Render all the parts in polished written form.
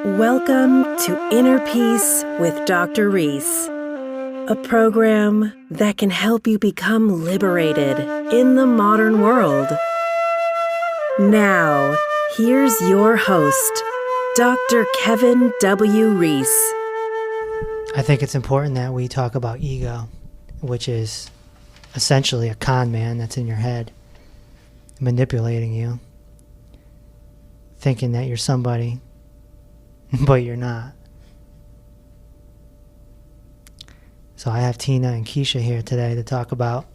Welcome to Inner Peace with Dr. Reese, a program that can help you become liberated in the modern world. Now, here's your host, Dr. Kevin W. Reese. I think it's important that we talk about ego, which is essentially a con man that's in your head, manipulating you, thinking that you're somebody, but you're not. So I have Tina and Keisha here today to talk about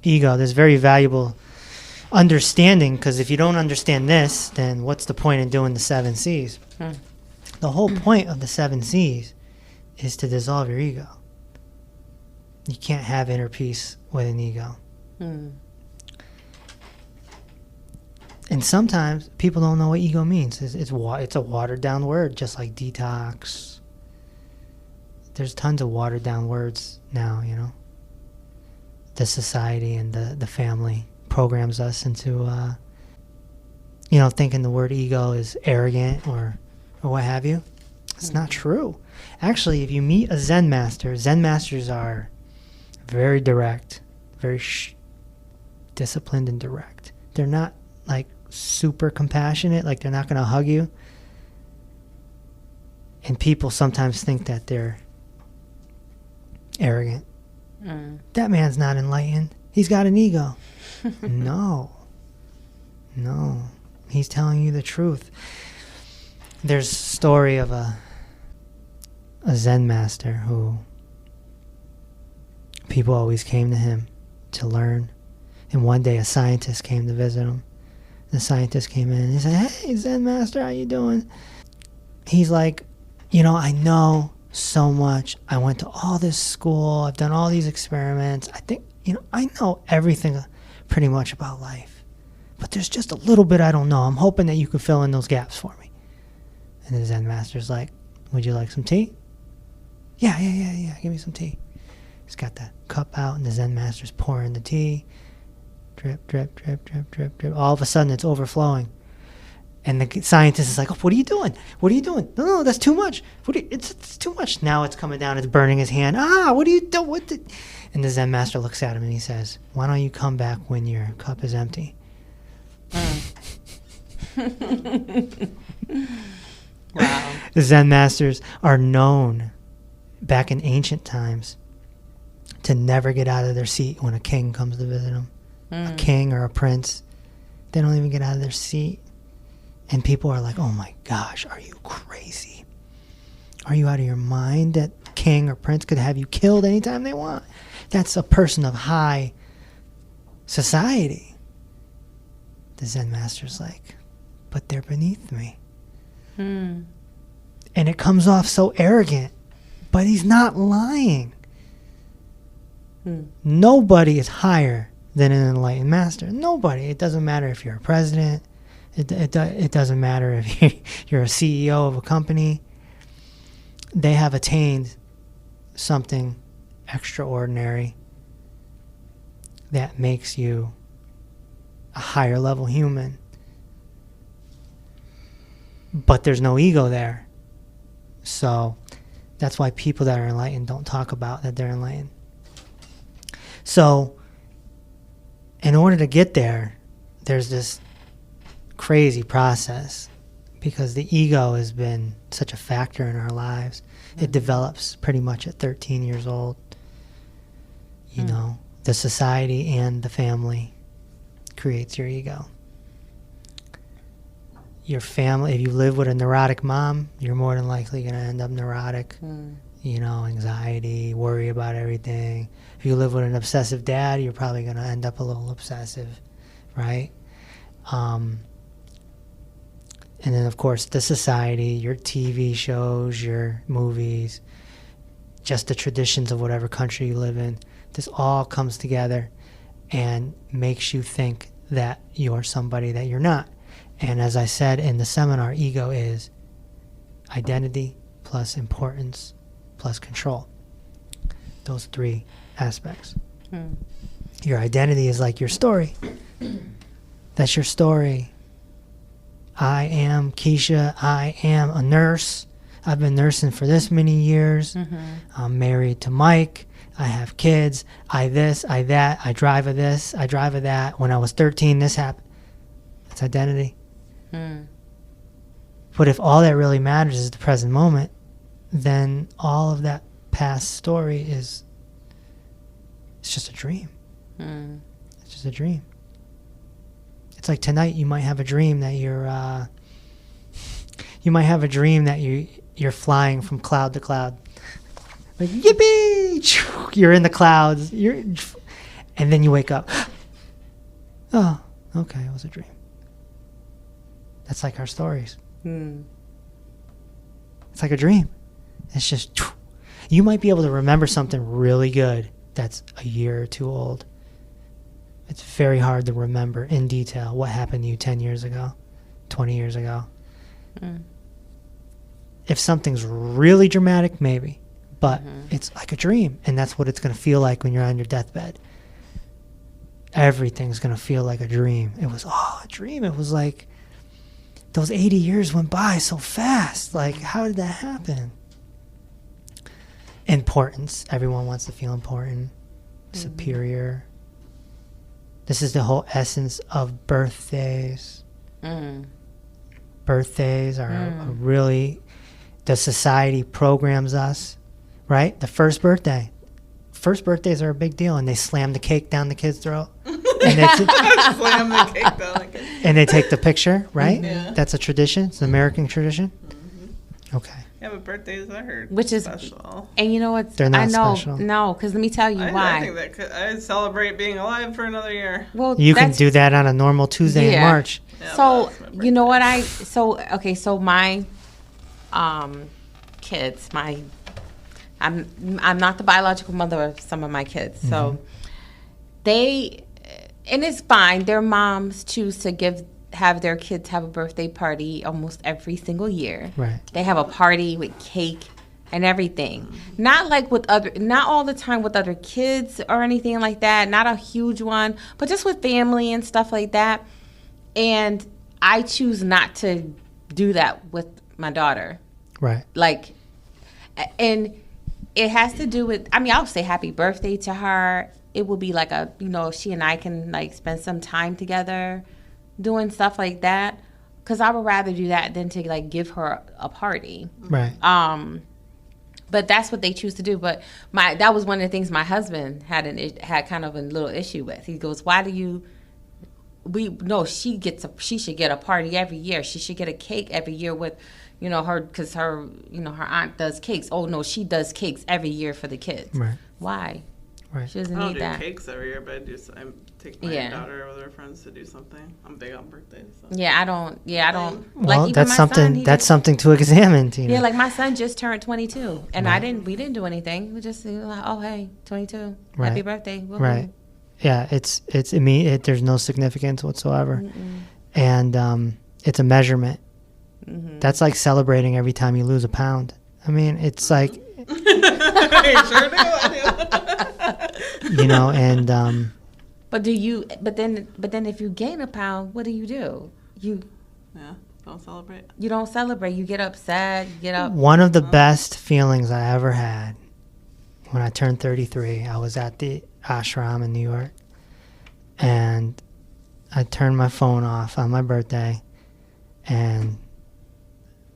ego. There's very valuable understanding, because if you don't understand this, then what's the point in doing the 7 C's? The whole point of the 7 C's is to dissolve your ego. You can't have inner peace with an ego. And sometimes people don't know what ego means. It's a watered down word, just like detox. There's tons of watered down words now, you know. The society and the family programs us into, thinking the word ego is arrogant or what have you. It's not true. Actually, if you meet a Zen master, Zen masters are very direct, very disciplined and direct. They're not like super compassionate, like they're not going to hug you. And people sometimes think that they're arrogant. That man's not enlightened. He's got an ego. No. He's telling you the truth. There's a story of a Zen master who people always came to him to learn. And one day a scientist came to visit him. The scientist came in and he said, "Hey, Zen master, how you doing?" He's like, I know so much. I went to all this school. I've done all these experiments. I think, I know everything pretty much about life. But there's just a little bit I don't know. I'm hoping that you can fill in those gaps for me. And the Zen master's like, "Would you like some tea?" Yeah. Give me some tea. He's got the cup out and the Zen master's pouring the tea. Drip, drip, drip, drip, drip, drip. All of a sudden it's overflowing. And the scientist is like, "Oh, what are you doing? What are you doing? No, that's too much. It's too much." Now it's coming down. It's burning his hand. What are you doing? And the Zen master looks at him and he says, "Why don't you come back when your cup is empty?" Wow. The Zen masters are known back in ancient times to never get out of their seat when a king comes to visit them. A king or a prince, they don't even get out of their seat. And people are like, "Oh my gosh, are you crazy? Are you out of your mind that king or prince could have you killed anytime they want?" That's a person of high society. The Zen master's like, "But they're beneath me." And it comes off so arrogant, but he's not lying. Nobody is higher than an enlightened master. Nobody. It doesn't matter if you're a president. It doesn't matter if you're a CEO of a company. They have attained something extraordinary that makes you a higher level human. But there's no ego there. So that's why people that are enlightened don't talk about that they're enlightened. So in order to get there, there's this crazy process, because the ego has been such a factor in our lives. It develops pretty much at 13 years old. The society and the family creates your ego. Your family, if you live with a neurotic mom, you're more than likely going to end up neurotic. Anxiety, worry about everything. If you live with an obsessive dad, you're probably going to end up a little obsessive, right? And then, of course, the society, your TV shows, your movies, just the traditions of whatever country you live in. This all comes together and makes you think that you're somebody that you're not. And as I said in the seminar, ego is identity plus importance plus control. Those 3 aspects. Your identity is like your story. That's your story. I am Keisha. I am a nurse. I've been nursing for this many years. I'm married to Mike. I have kids. I this, I that. I drive a this. I drive a that. When I was 13, this happened. It's identity. But if all that really matters is the present moment, then all of that past story it's just a dream. It's just a dream. It's like tonight you might have a dream that you're flying from cloud to cloud. Like, yippee! You're in the clouds. And then you wake up. Oh, okay, it was a dream. That's like our stories. It's like a dream. It's just, you might be able to remember something really good that's a year or two old. It's very hard to remember in detail what happened to you 10 years ago, 20 years ago. If something's really dramatic, maybe. But it's like a dream, and that's what it's going to feel like when you're on your deathbed. Everything's going to feel like a dream. It was a dream. It was like those 80 years went by so fast. Like, how did that happen? Importance. Everyone wants to feel important, superior. This is the whole essence of birthdays. Birthdays are really, the society programs us, right? The first birthday. First birthdays are a big deal, and they slam the cake down the kid's throat. And they Slam the cake down the kid. and they take the picture, right? Yeah. That's a tradition. It's an American tradition. Okay. Yeah, but birthdays I heard Which is special. And you know what? They're not I know, special. no, because let me tell you I why. think that I celebrate being alive for another year. Well, You can that's- do that on a normal Tuesday in Yeah. March. Yeah, So but that's my you know what birthday. so my kids, I'm not the biological mother of some of my kids. So they, and it's fine, their moms choose to have their kids have a birthday party almost every single year. Right. They have a party with cake and everything. Not like not all the time with other kids or anything like that. Not a huge one, but just with family and stuff like that. And I choose not to do that with my daughter. Right. Like, and it has to do with, I'll say happy birthday to her. It will be like she and I can like spend some time together doing stuff like that. Cause I would rather do that than to like give her a party. Right. But that's what they choose to do. But that was one of the things my husband had kind of a little issue with. He goes, "Why do you? She should get a party every year. She should get a cake every year with, her, because her aunt does cakes. Oh no, she does cakes every year for the kids. Right. Why? Right. She doesn't I don't need do that. cakes every year, but I take my Yeah. daughter with her friends to do something. I'm big on birthdays. So. Yeah, I don't. Well, even that's my something. son, That's something to examine, Tina. Yeah, like my son just turned 22, and Right. we didn't do anything. We just like, oh hey, 22, Right. happy birthday. Woo-hoo. Right. Yeah. There's no significance whatsoever, and it's a measurement. That's like celebrating every time you lose a pound. It's like You sure do. I do. and But then if you gain a pound, what do? You Yeah, don't celebrate. you don't celebrate. You get upset. You get up. one of the best feelings I ever had when I turned 33, I was at the ashram in New York, and I turned my phone off on my birthday, and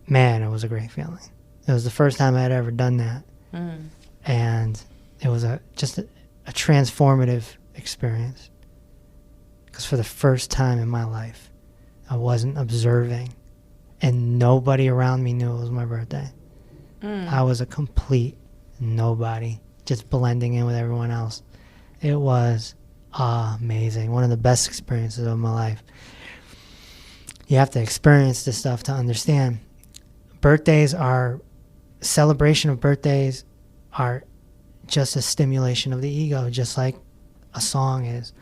man, it was a great feeling. It was the first time I had ever done that, and it was just a transformative experience, because for the first time in my life, I wasn't observing, and nobody around me knew it was my birthday. I was a complete nobody, just blending in with everyone else. It was amazing. One of the best experiences of my life. You have to experience this stuff to understand. Celebration of birthdays are just a stimulation of the ego, just like a song is,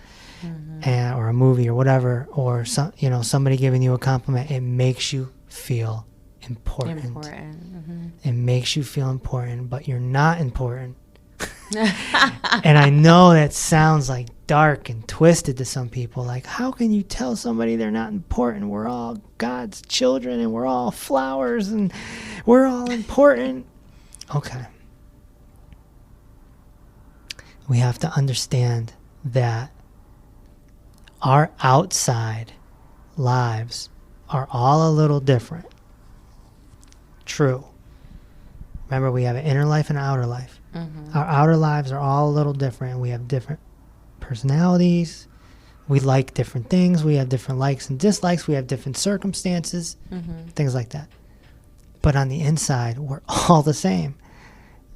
or a movie or whatever, or somebody giving you a compliment. It makes you feel important. It makes you feel important, but you're not important. And I know that sounds like dark and twisted to some people. Like, how can you tell somebody they're not important? We're all God's children and we're all flowers and we're all important. Okay. We have to understand that our outside lives are all a little different. True. Remember, we have an inner life and an outer life. Mm-hmm. Our outer lives are all a little different. We have different personalities. We like different things. We have different likes and dislikes. We have different circumstances, things like that. But on the inside, we're all the same.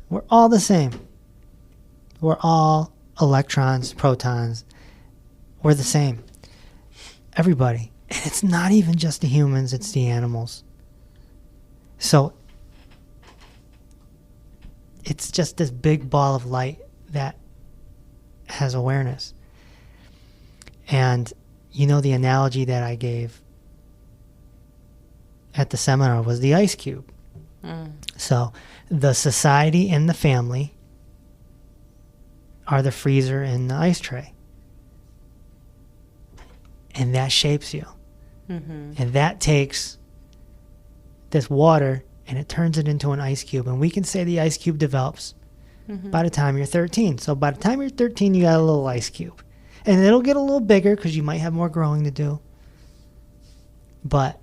We're all the same. We're all electrons, protons. We're the same. Everybody. And it's not even just the humans, it's the animals. So it's just this big ball of light that has awareness. And you know, the analogy that I gave at the seminar was the ice cube. So the society and the family are the freezer and the ice tray. And that shapes you. And that takes this water and it turns it into an ice cube. And we can say the ice cube develops by the time you're 13. So by the time you're 13, you got a little ice cube. And it'll get a little bigger because you might have more growing to do. But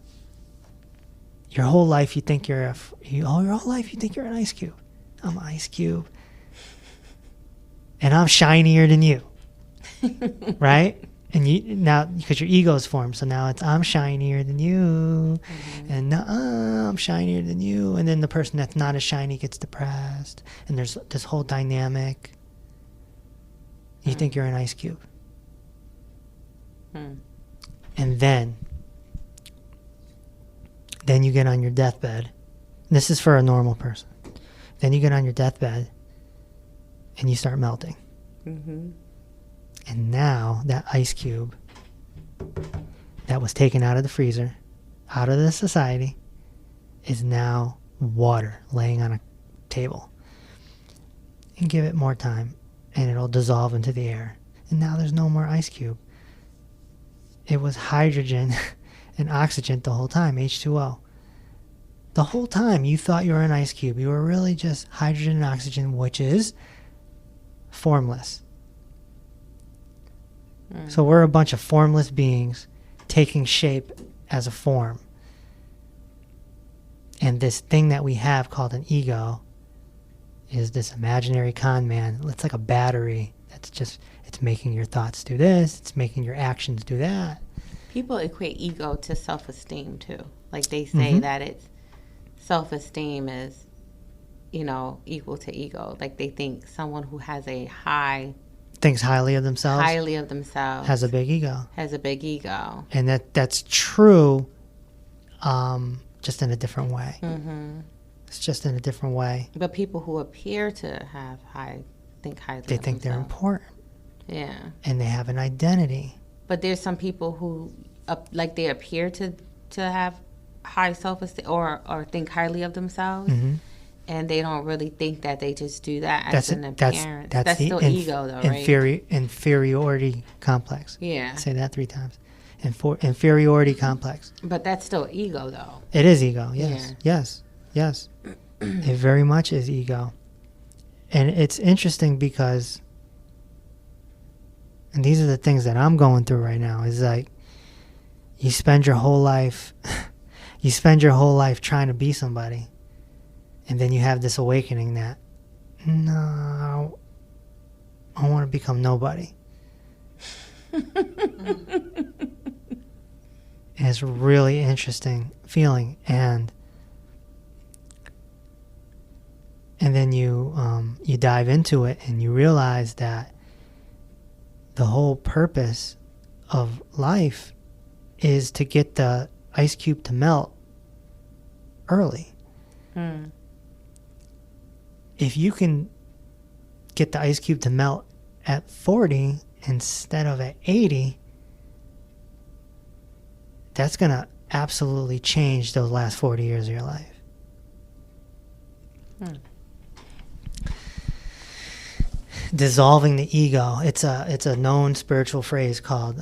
your whole life you think your whole life you think you're an ice cube. I'm an ice cube. And I'm shinier than you. Right? And you now, because your ego is formed, so now it's I'm shinier than you, and now I'm shinier than you, and then the person that's not as shiny gets depressed, and there's this whole dynamic. You think you're an ice cube, and then you get on your deathbed. This is for a normal person. Then you get on your deathbed, and you start melting. And now that ice cube that was taken out of the freezer, out of the society, is now water laying on a table. And give it more time and it'll dissolve into the air. And now there's no more ice cube. It was hydrogen and oxygen the whole time, H2O. The whole time you thought you were an ice cube. You were really just hydrogen and oxygen, which is formless. So we're a bunch of formless beings taking shape as a form. And this thing that we have called an ego is this imaginary con man. It's like a battery that's just, it's making your thoughts do this, it's making your actions do that. People equate ego to self-esteem too. Like they say that it's self-esteem is, equal to ego. Like they think someone who has a thinks highly of themselves has a big ego. And that's true, just in a different way. It's just in a different way. But people who appear to have think highly of themselves. They think they're important. Yeah. And they have an identity. But there's some people who they appear to have high self-esteem or think highly of themselves. And they don't really think that, they just do that as an appearance. That's still ego, though, right? Inferiority complex. Yeah. Say that 3 times. Inferiority complex. But that's still ego, though. It is ego, yes. Yeah. Yes. It very much is ego. And it's interesting because, and these are the things that I'm going through right now, is like, you spend your whole life trying to be somebody. And then you have this awakening that, no, I want to become nobody. And it's a really interesting feeling. And then you dive into it and you realize that the whole purpose of life is to get the ice cube to melt early. If you can get the ice cube to melt at 40 instead of at 80, that's going to absolutely change those last 40 years of your life. dissolving the ego. It's a known spiritual phrase called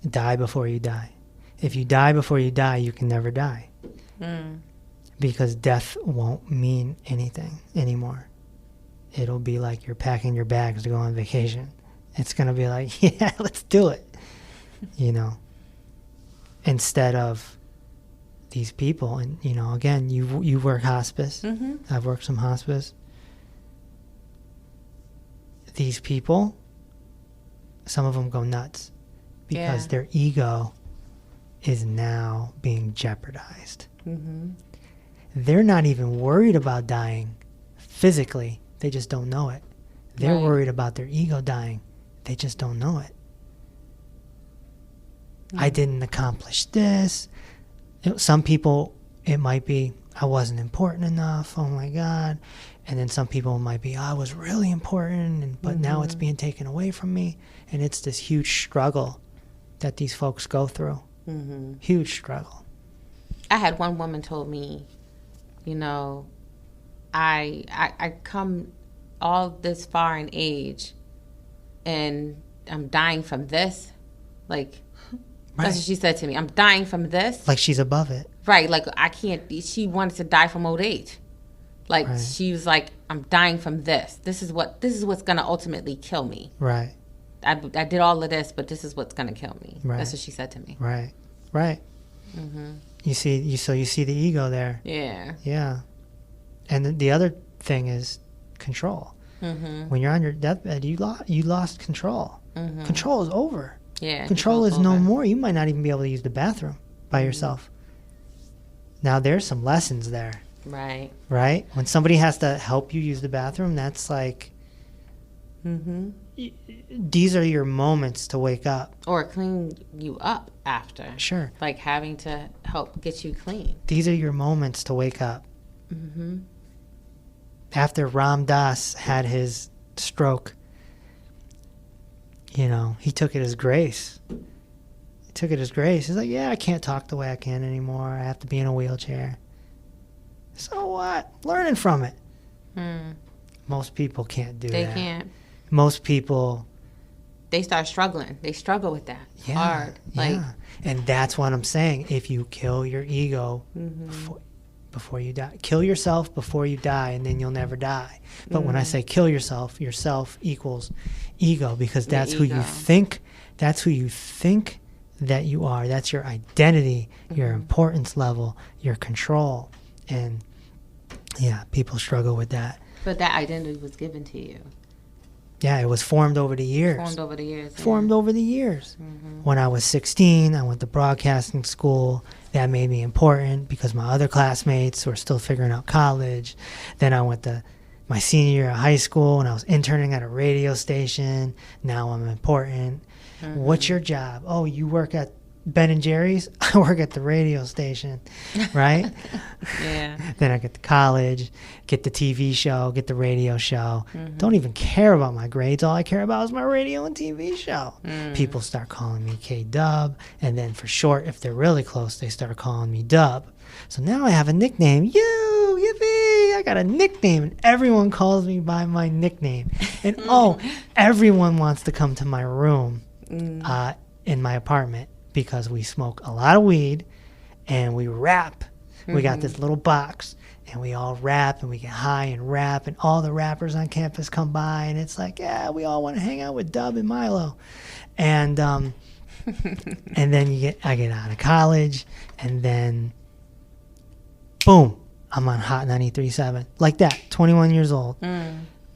die before you die. If you die before you die, you can never die. Because death won't mean anything anymore. It'll be like you're packing your bags to go on vacation. It's going to be like, yeah, let's do it. You know, instead of these people. And, you know, again, you work hospice. I've worked some hospice. These people, some of them go nuts because their ego is now being jeopardized. They're not even worried about dying physically. They just don't know it. They're worried about their ego dying. They just don't know it. I didn't accomplish this. Some people, it might be, I wasn't important enough. Oh my God. And then some people might be, I was really important, but now it's being taken away from me. And it's this huge struggle that these folks go through. Huge struggle. I had one woman told me, you know, I come all this far in age and I'm dying from this. Like, that's what she said to me. I'm dying from this. Like she's above it. Right. Like I can't, she wanted to die from old age. Like she was like, I'm dying from this. This is what's going to ultimately kill me. Right. I did all of this, but this is what's going to kill me. Right. That's what she said to me. Right. Right. You see the ego there. Yeah. Yeah. And the other thing is control. When you're on your deathbed, you lost control. Control is over. Yeah. Control is no more. You might not even be able to use the bathroom by yourself. Now there's some lessons there. Right. Right? When somebody has to help you use the bathroom, that's like, these are your moments to wake up. Or clean you up after. Sure. Like having to help get you clean. These are your moments to wake up. After Ram Dass had his stroke, you know, he took it as grace. He took it as grace. He's like, yeah, I can't talk the way I can anymore. I have to be in a wheelchair. So what? Learning from it. Most people can't do that. They can't. Most people... They start struggling. They struggle with that. Hard. Like, and that's what I'm saying. If you kill your ego before you die, kill yourself before you die, and then you'll never die. But when I say kill yourself equals ego, because that's who you think. That's who you think that you are. That's your identity, your importance level, your control. And yeah, people struggle with that. But that identity was given to you. Yeah, it was formed over the years. Formed over the years. When I was 16, I went to broadcasting school. That made me important because my other classmates were still figuring out college. Then I went to my senior year of high school and I was interning at a radio station. Now I'm important. What's your job? Oh, you work at Ben and Jerry's? I work at the radio station, right? Then I get to college, get the TV show, get the radio show. Don't even care about my grades. All I care about is my radio and TV show. People start calling me K-Dub, and then for short, if they're really close, they start calling me Dub. So now I have a nickname. Yippee! I got a nickname, and everyone calls me by my nickname. And everyone wants to come to my room in my apartment, because we smoke a lot of weed and we rap. We got this little box and we all rap and we get high and rap, and all the rappers on campus come by and it's like, yeah, we all want to hang out with Dub and Milo. And and then I get out of college, and then boom, I'm on Hot 93.7. Like that, 21 years old.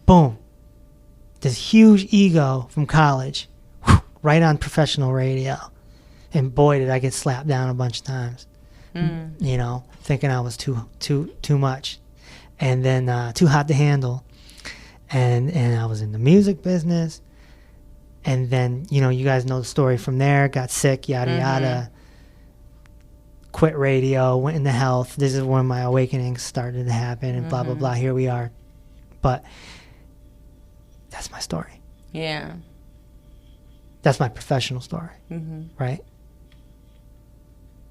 Boom. This huge ego from college, right on professional radio. And boy, did I get slapped down a bunch of times, you know, thinking I was too much, and then too hot to handle, and I was in the music business, and then, you know, you guys know the story from there. Got sick, yada yada. Quit radio, went into health. This is when my awakening started to happen, and blah blah blah. Here we are, but that's my story. Yeah, that's my professional story, right?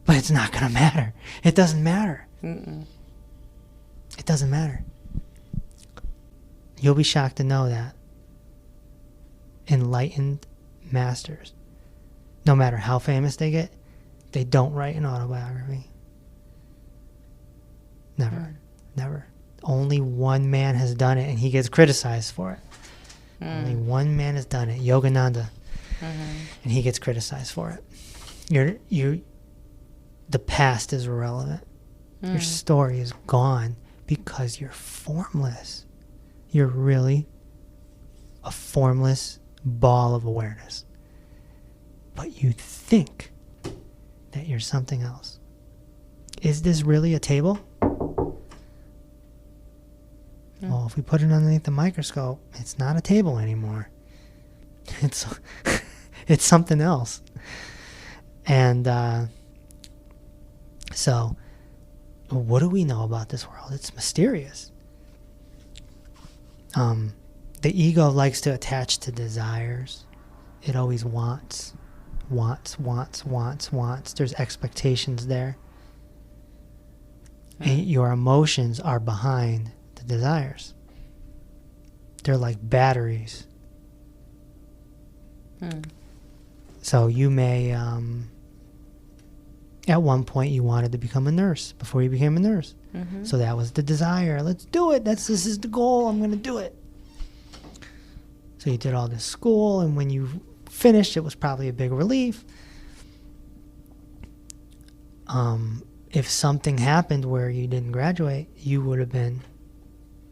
But it's not going to matter. It doesn't matter. It doesn't matter. You'll be shocked to know that enlightened masters, no matter how famous they get, they don't write an autobiography. Never. Never. Only one man has done it, and he gets criticized for it. Only one man has done it, Yogananda, and he gets criticized for it. The past is irrelevant. Your story is gone because you're formless. You're really a formless ball of awareness. But you think that you're something else. Is this really a table? Well, if we put it underneath the microscope, it's not a table anymore. It's it's something else. And so, what do we know about this world? It's mysterious. The ego likes to attach to desires. It always wants. There's expectations there. And your emotions are behind the desires. They're like batteries. So you may, at one point you wanted to become a nurse before you became a nurse. So that was the desire. Let's do it. This is the goal. I'm going to do it. So you did all this school, and when you finished, it was probably a big relief. If something happened where you didn't graduate, you would have been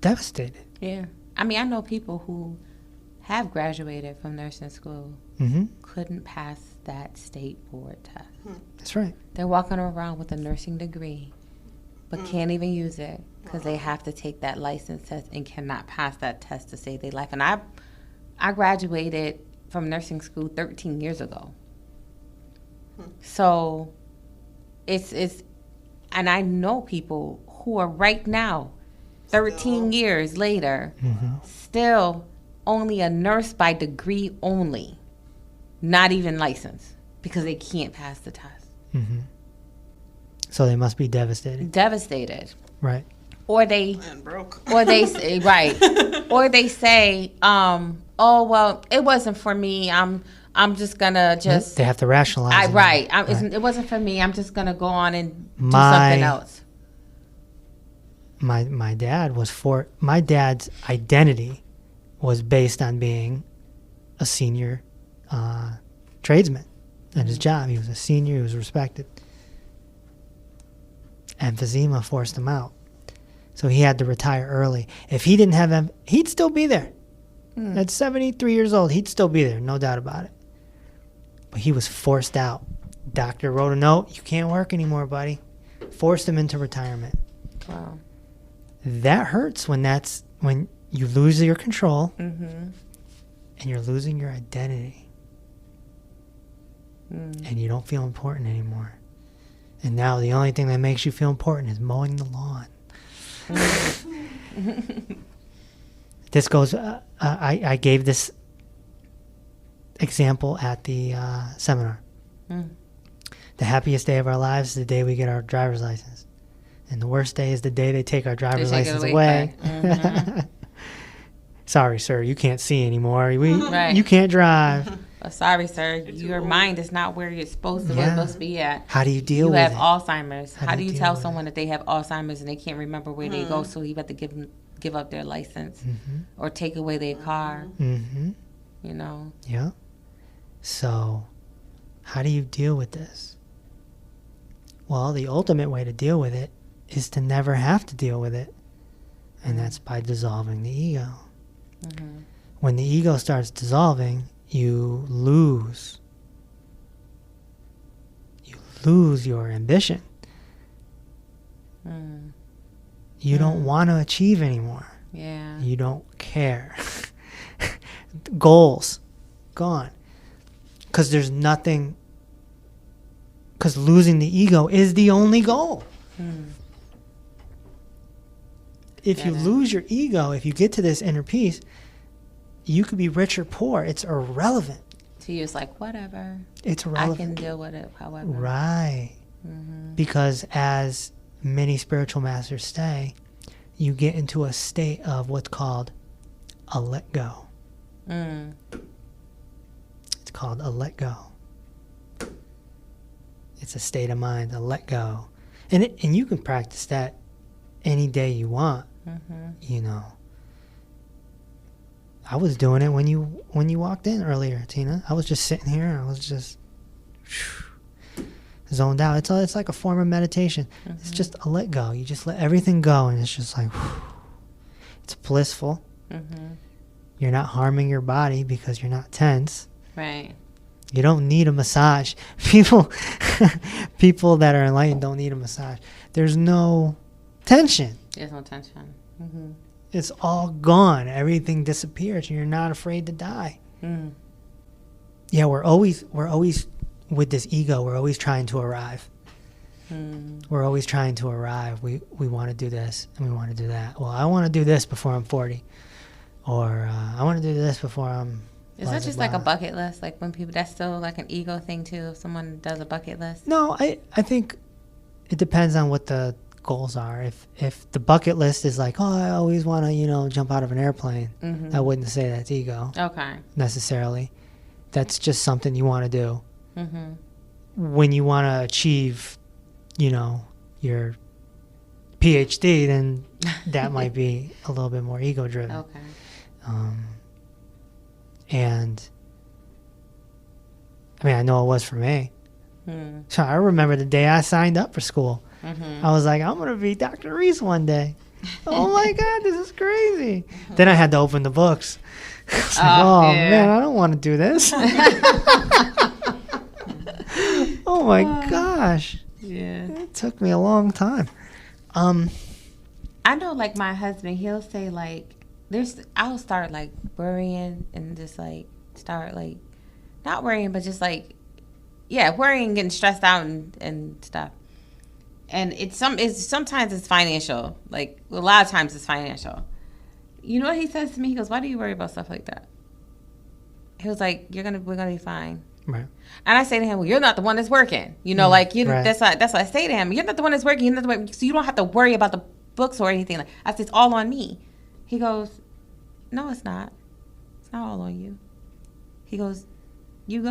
devastated. Yeah. I mean, I know people who have graduated from nursing school couldn't pass that state board test. That's right. They're walking around with a nursing degree, but can't even use it because they have to take that license test and cannot pass that test to save their life. And I graduated from nursing school 13 years ago. So it's and I know people who are right now, 13 years later, still only a nurse by degree only, not even licensed, because they can't pass the test. So they must be devastated. Devastated. Right. Or they And broke. or they say right. Or they say, oh well, it wasn't for me. I'm just gonna just They have to rationalize. It wasn't for me. I'm just gonna go on and do something else. My dad's identity was based on being a senior tradesman at his job. He was a senior. He was respected. Emphysema forced him out, so he had to retire early. If he didn't have he'd still be there. At 73 years old, he'd still be there, no doubt about it. But he was forced out. Doctor wrote a note, you can't work anymore, buddy. Forced him into retirement. Wow. That hurts when you lose your control and you're losing your identity. And you don't feel important anymore. And now the only thing that makes you feel important is mowing the lawn. This goes, I gave this example at the seminar. The happiest day of our lives is the day we get our driver's license. And the worst day is the day they take our driver's license away. Sorry, sir, you can't see anymore. You can't drive. Sorry, sir, your mind is not where you're supposed to be at. How do you deal with it? You have Alzheimer's. How do you deal tell with someone that they have Alzheimer's and they can't remember where they go, so you have to give up their license or take away their car? You know? Yeah. So, how do you deal with this? Well, the ultimate way to deal with it is to never have to deal with it. And that's by dissolving the ego. When the ego starts dissolving, you lose your ambition. You don't want to achieve anymore. Yeah. You don't care. Goals gone. Because there's nothing. Because losing the ego is the only goal. If you lose your ego, if you get to this inner peace, you could be rich or poor. It's irrelevant. To you, it's like, whatever. It's irrelevant. I can deal with it however. Right. Because as many spiritual masters say, you get into a state of what's called a let go. It's called a let go. It's a state of mind, a let go. And you can practice that any day you want, you know. I was doing it when you walked in earlier, Tina. I was just sitting here. I was just zoned out. It's like a form of meditation. It's just a let go. You just let everything go, and it's just like, it's blissful. You're not harming your body because you're not tense. Right. You don't need a massage. People that are enlightened don't need a massage. There's no tension. There's no tension. It's all gone. Everything disappears. And you're not afraid to die. Yeah, we're always with this ego. We're always trying to arrive. We're always trying to arrive. We want to do this and we want to do that. Well, I want to do this before I'm 40, or I want to do this before I'm. Is that just like a bucket list? Like when people, that's still like an ego thing too. If someone does a bucket list. No, I think it depends on what the goals are. If the bucket list is like, oh, I always want to, jump out of an airplane, I wouldn't say that's ego. Okay. Necessarily. That's just something you want to do. When you want to achieve, your PhD, then that might be a little bit more ego driven. Okay. And I mean, I know it was for me. So I remember the day I signed up for school. I was like, I'm going to be Dr. Reese one day. Oh my God, this is crazy. Then I had to open the books. I was like, man, I don't want to do this. Oh my gosh. Yeah. It took me a long time. I know, like, my husband, he'll say, like, I'll start, like, worrying and just, like, start, like, not worrying, but just, like, worrying, getting stressed out and stuff. And sometimes it's financial. Like, a lot of times it's financial. You know what he says to me? He goes, why do you worry about stuff like that? He was like, we're gonna be fine. Right. And I say to him, well, you're not the one that's working. Right. That's what I say to him. You're not the one that's working. You're not the one, so you don't have to worry about the books or anything. I said, it's all on me. He goes, no, it's not. It's not all on you. He goes, you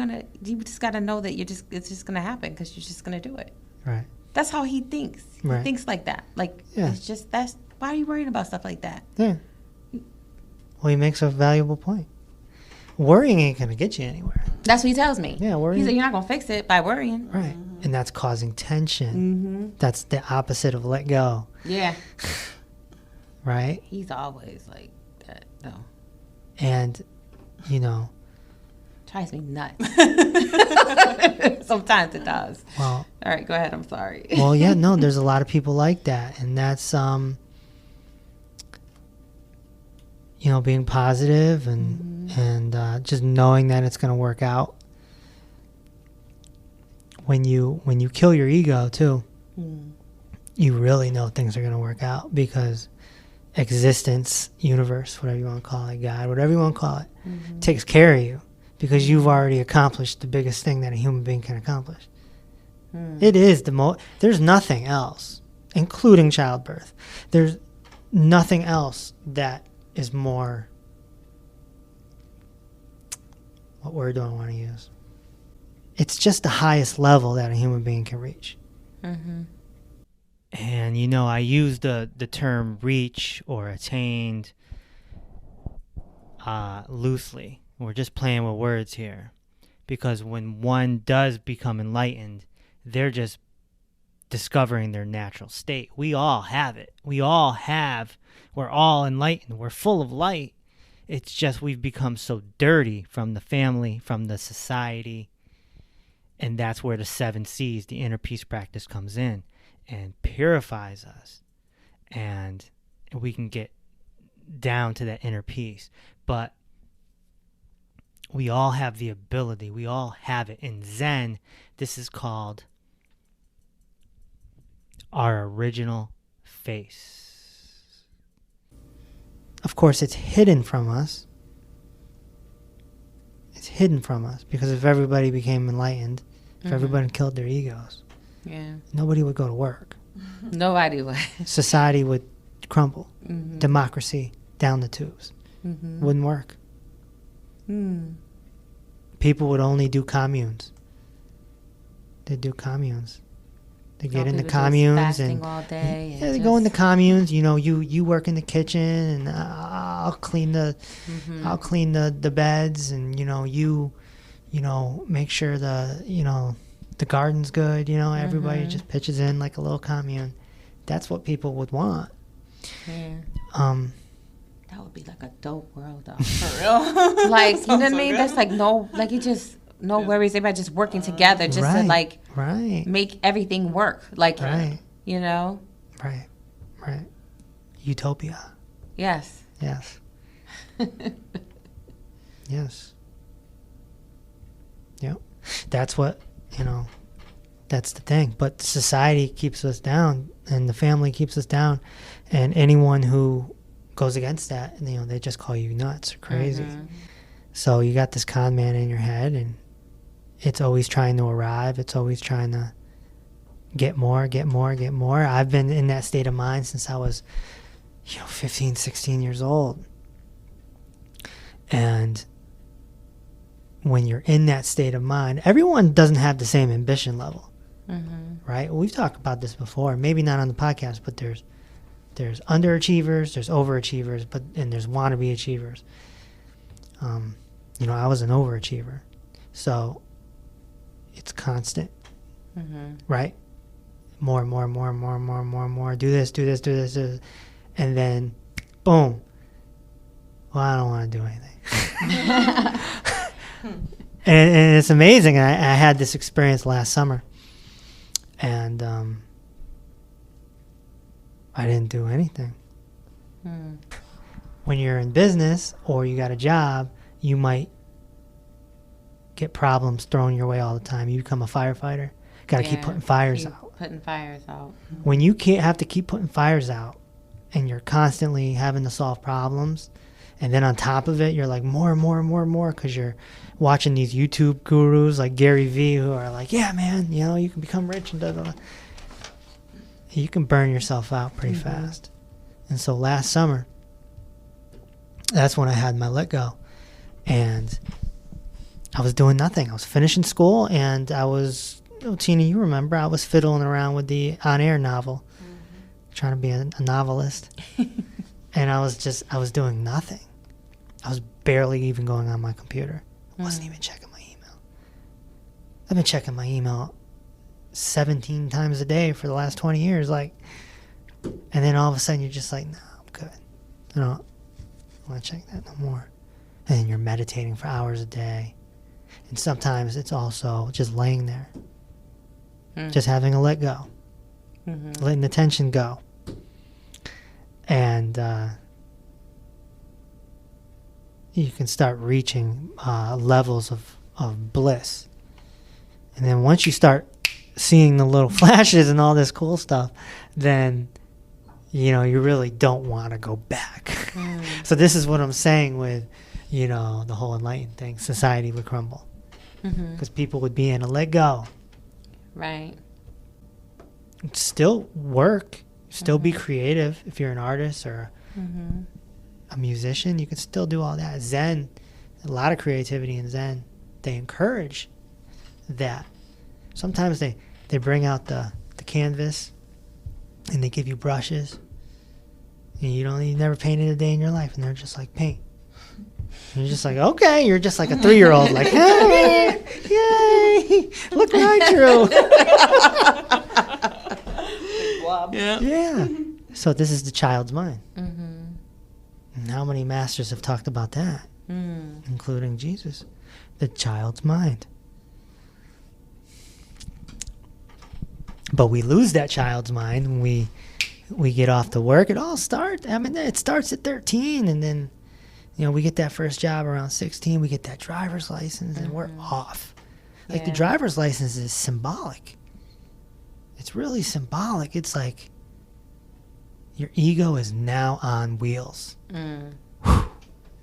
just got to know that it's just going to happen because you're just going to do it. Right. That's how he thinks. He thinks like that. Like, it's just, why are you worrying about stuff like that? Yeah. Well, he makes a valuable point. Worrying ain't going to get you anywhere. That's what he tells me. Yeah, worrying. He said, you're not going to fix it by worrying. Right. And that's causing tension. That's the opposite of let go. Yeah. Right? He's always like that, though. And, drives me nuts. Sometimes it does. Well, all right, go ahead. I'm sorry. Well, yeah, no, there's a lot of people like that. And that's, being positive and just knowing that it's going to work out. When you kill your ego, too, you really know things are going to work out because existence, universe, whatever you want to call it, God, whatever you want to call it, takes care of you because you've already accomplished the biggest thing that a human being can accomplish. It is there's nothing else, including childbirth. There's nothing else that is more, what word do I want to use? It's just the highest level that a human being can reach. And, I use the term reach or attained loosely. We're just playing with words here. Because when one does become enlightened, they're just discovering their natural state. We all have it. We're all enlightened. We're full of light. It's just we've become so dirty from the family, from the society. And that's where the 7 C's, the inner peace practice, comes in and purifies us. And we can get down to that inner peace. But we all have the ability. We all have it. In Zen, this is called our original face. Of course, it's hidden from us. It's hidden from us because if everybody became enlightened, if everybody killed their egos, nobody would go to work. Nobody would. Society would crumble. Democracy down the tubes. Wouldn't work. people would only do communes. They'd do communes. They get into communes and all day. Yeah, they go into communes. You know, you work in the kitchen, and I'll clean the beds, and you make sure the garden's good. Everybody just pitches in like a little commune. That's what people would want. Yeah. That would be like a dope world, though. For real. Like, you know what I so mean? good. That's like no worries. Everybody just working together just to like right. make everything work. Like, Right. Right. Utopia. Yes. Yes. Yes. Yep. That's what, that's the thing. But society keeps us down, and the family keeps us down, and anyone who goes against that, they just call you nuts or crazy. So you got this con man in your head, and it's always trying to arrive. It's always trying to get more. I've been in that state of mind since I was, 15, 16 years old. And when you're in that state of mind, everyone doesn't have the same ambition level, right? We've talked about this before, maybe not on the podcast, but there's underachievers, there's overachievers, and there's wannabe achievers. I was an overachiever, so it's constant, right? More, do this, and then, boom. Well, I don't want to do anything. and it's amazing. I had this experience last summer, and I didn't do anything. When you're in business or you got a job, you might get problems thrown your way all the time. You become a firefighter. Got to keep putting fires out. When you can't have to keep putting fires out, and you're constantly having to solve problems, and then on top of it, you're like more because you're watching these YouTube gurus like Gary Vee who are like, yeah, man, you can become rich and da da da. You can burn yourself out pretty fast. And so last summer, that's when I had my let go. And I was doing nothing. I was finishing school, and I was, Tina, you remember, I was fiddling around with the on-air novel, trying to be a novelist. And I was doing nothing. I was barely even going on my computer. I wasn't even checking my email. I've been checking my email 17 times a day for the last 20 years. And then all of a sudden you're just like, no, I'm good. I don't want to check that no more. And then you're meditating for hours a day. And sometimes it's also just laying there. Just having a let go. Letting the tension go. And you can start reaching levels of bliss. And then once you start seeing the little flashes and all this cool stuff, then you really don't want to go back. So this is what I'm saying with the whole enlightened thing. Society would crumble because people would be in a let go. Right. Still work, still be creative. If you're an artist or a musician, you can still do all that. Zen, a lot of creativity in Zen. They encourage that. Sometimes they bring out the canvas and they give you brushes, and you never painted a day in your life, and they're just like, paint. And you're just like, okay. You're just like a 3-year-old, like, hey, yay, look what I drew. Yeah. So this is the child's mind. And how many masters have talked about that, including Jesus? The child's mind. But we lose that child's mind when we get off to work. It starts at 13, and then we get that first job around 16. We get that driver's license, and we're off. Like the driver's license is symbolic. It's really symbolic. It's like your ego is now on wheels.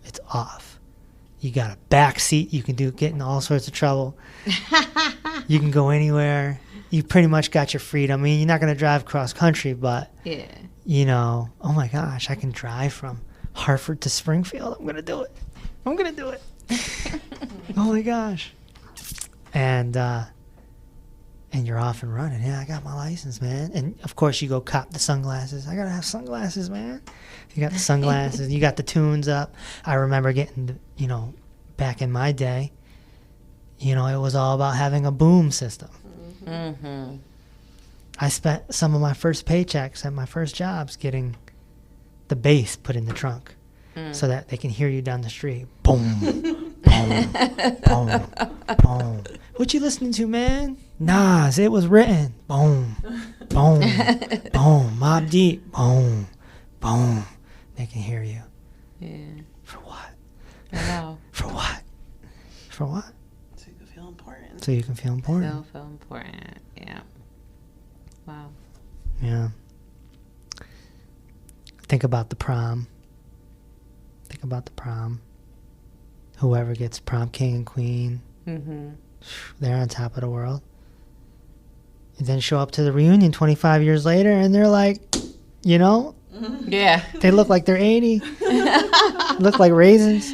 It's off. You got a back seat. You can get in all sorts of trouble. You can go anywhere. You pretty much got your freedom. I mean, you're not going to drive cross country, but oh my gosh, I can drive from Hartford to Springfield. I'm going to do it. Oh my gosh. And you're off and running. Yeah, I got my license, man. And of course you go cop the sunglasses. I gotta have sunglasses, man. You got the sunglasses. You got the tunes up. I remember getting, back in my day, it was all about having a boom system. Mm-hmm. I spent some of my first paychecks at my first jobs getting the bass put in the trunk so that they can hear you down the street. Boom, boom, boom, boom. What you listening to, man? Nas, It Was Written. Boom, boom, boom. Mobb Deep. Boom, boom. They can hear you. Yeah. For what? I know. For what? For what? So you can feel important. So you can feel important. Still feel important. Yeah. Wow. Yeah. Think about the prom. Whoever gets prom king and queen, Mm-hmm. they're on top of the world. And then show up to the reunion 25 years later and they're like, Yeah. they look like they're 80. Look like raisins.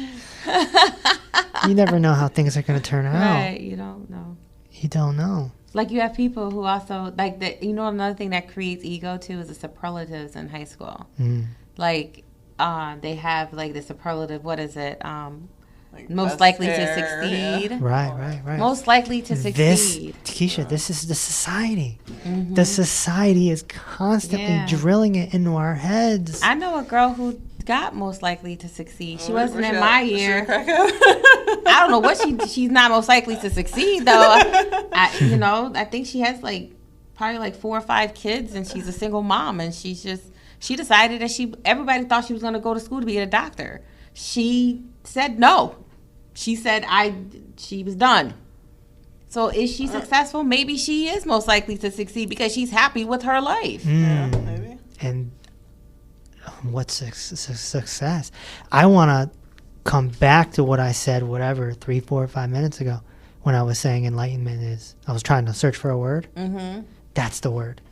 You never know how things are going to turn out. Right. You don't know. You don't know. Like you have people who also like that. Another thing that creates ego too is the superlatives in high school. Like they have like the superlative. What is it? Like Most best likely hair, to succeed. yeah. Right. Most likely to succeed. Keisha, this is the society. The society is constantly Yeah. drilling it into our heads. I know a girl who got most likely to succeed. She Where- wasn't where in she my at? Was she year. a crackhead? I don't know what she's not most likely to succeed though. I think she has probably 4 or 5 kids and she's a single mom and she decided that everybody thought she was going to go to school to be a doctor. She said no. She said she was done. So is she successful? Maybe she is most likely to succeed because she's happy with her life. Yeah, maybe. And what's success? I want to come back to what I said, 3, 4, 5 minutes ago when I was saying enlightenment is, I was trying to search for a word. Mm-hmm. That's the word.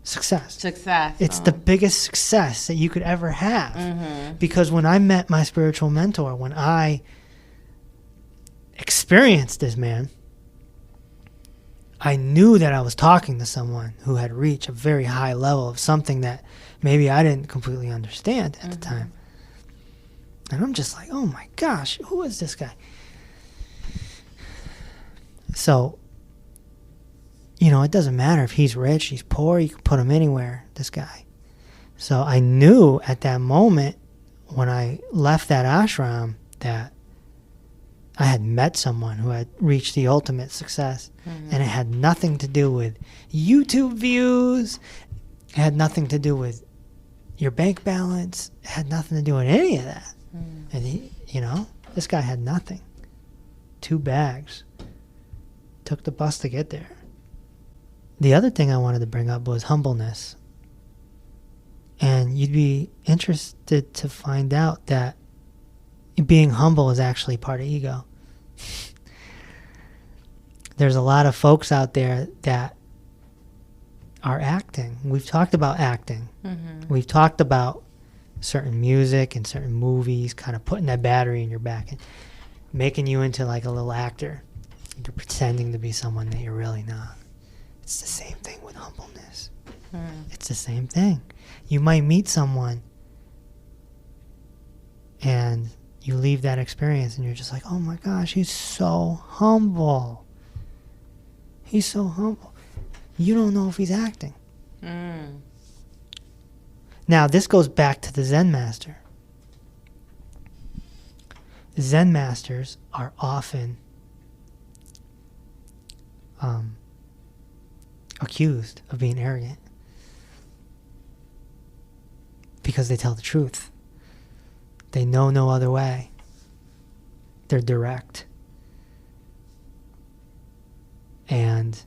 Success. Success. It's the biggest success that you could ever have. Mm-hmm. Because when I met my spiritual mentor, when I experienced this man, I knew that I was talking to someone who had reached a very high level of something that maybe I didn't completely understand at the time. And I'm just like, oh my gosh, who is this guy? So, it doesn't matter if he's rich, he's poor, you can put him anywhere, this guy. So I knew at that moment when I left that ashram that I had met someone who had reached the ultimate success. And it had nothing to do with YouTube views. It had nothing to do with your bank balance. It had nothing to do with any of that. And he, this guy had nothing. 2 bags. Took the bus to get there. The other thing I wanted to bring up was humbleness. And you'd be interested to find out that being humble is actually part of ego. There's a lot of folks out there that are acting. We've talked about acting. We've talked about certain music and certain movies kind of putting that battery in your back and making you into like a little actor. You're pretending to be someone that you're really not. It's the same thing with humbleness. It's the same thing. You might meet someone and you leave that experience and you're just like, oh my gosh, he's so humble. He's so humble. You don't know if he's acting. Now, this goes back to the Zen master. Zen masters are often accused of being arrogant because they tell the truth. They know no other way. They're direct. And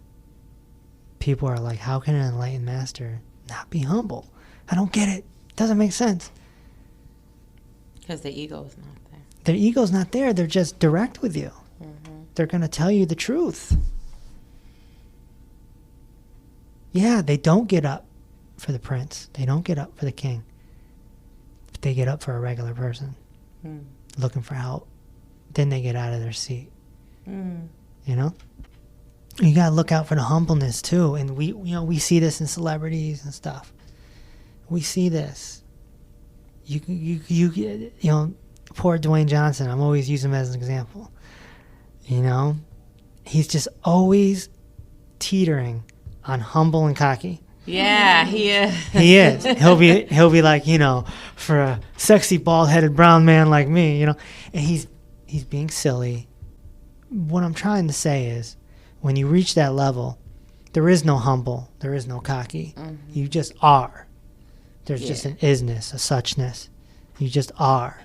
people are like, how can an enlightened master not be humble? I don't get it. It doesn't make sense. Because the ego is not there. Their ego's not there. They're just direct with you. They're going to tell you the truth. Yeah, they don't get up for the prince. They don't get up for the king. But they get up for a regular person looking for help. Then they get out of their seat You know? You got to look out for the humbleness too. And we see this in celebrities and stuff. We see this. You know, poor Dwayne Johnson, I'm always using him as an example. You know, he's just always teetering on humble and cocky. Yeah, he is. He is. He'll be like, you know, for a sexy bald-headed brown man like me, you know, and he's being silly. What I'm trying to say is, when you reach that level, there is no humble, there is no cocky. You just are. There's just an isness, a suchness. You just are.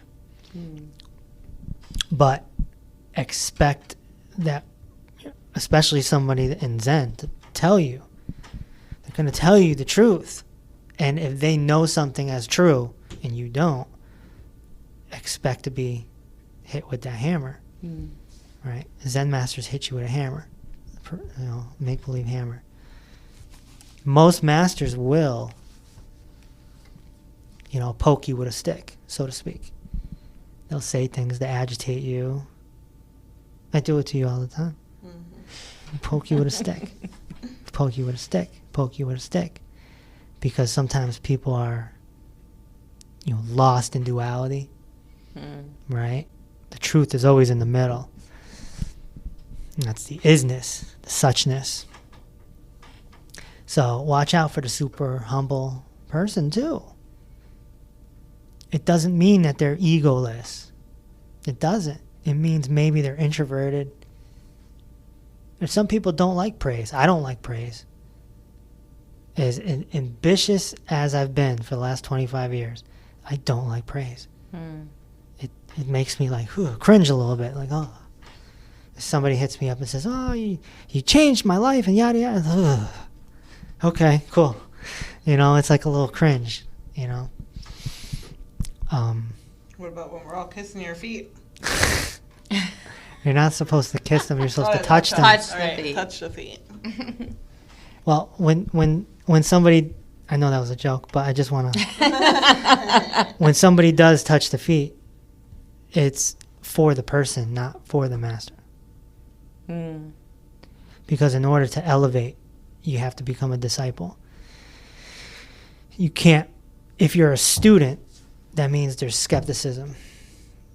But expect that, especially somebody in Zen, to tell you. They're going to tell you the truth. And if they know something as true and you don't, expect to be hit with that hammer. Right? Zen masters hit you with a hammer. You know, make-believe hammer. Most masters will, you know, poke you with a stick, so to speak. They'll say things to agitate you. I do it to you all the time. Poke you with a stick. Poke you with a stick. Poke you with a stick. Because sometimes people are, you know, lost in duality. Right? The truth is always in the middle. And that's the isness, the suchness. So watch out for the super humble person too. It doesn't mean that they're egoless. It doesn't. It means maybe they're introverted. If some people don't like praise, I don't like praise. As ambitious as I've been for the last 25 years, I don't like praise. It makes me like cringe a little bit. Like, oh, if somebody hits me up and says, oh, you changed my life and yada yada. Ugh. Okay, cool. You know, it's like a little cringe, you know. What about when we're all kissing your feet? You're not supposed to kiss them. You're supposed to touch them. Touch the Right, feet. touch the feet. Well, when somebody, I know that was a joke, but I just want to. When somebody does touch the feet, it's for the person, not for the master. Because in order to elevate, you have to become a disciple. You can't, if you're a student, that means there's skepticism.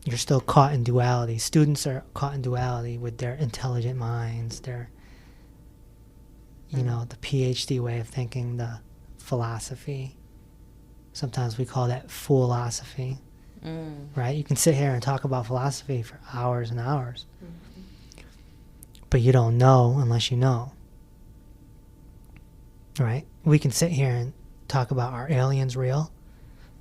You're still caught in duality. Students are caught in duality with their intelligent minds, their, you know, the PhD way of thinking, the philosophy. Sometimes we call that philosophy, right? You can sit here and talk about philosophy for hours and hours, but you don't know unless you know, right? We can sit here and talk about, are aliens real?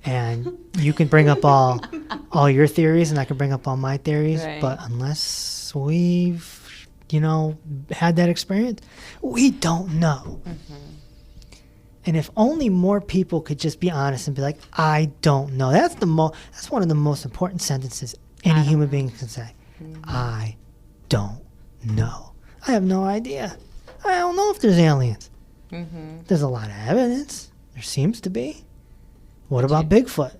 And you can bring up all your theories, and I can bring up all my theories. Right. But unless we've, you know, had that experience, we don't know. And if only more people could just be honest and be like, I don't know. That's one of the most important sentences any human being can say. I don't know. I have no idea. I don't know if there's aliens. There's a lot of evidence. There seems to be. What about Bigfoot?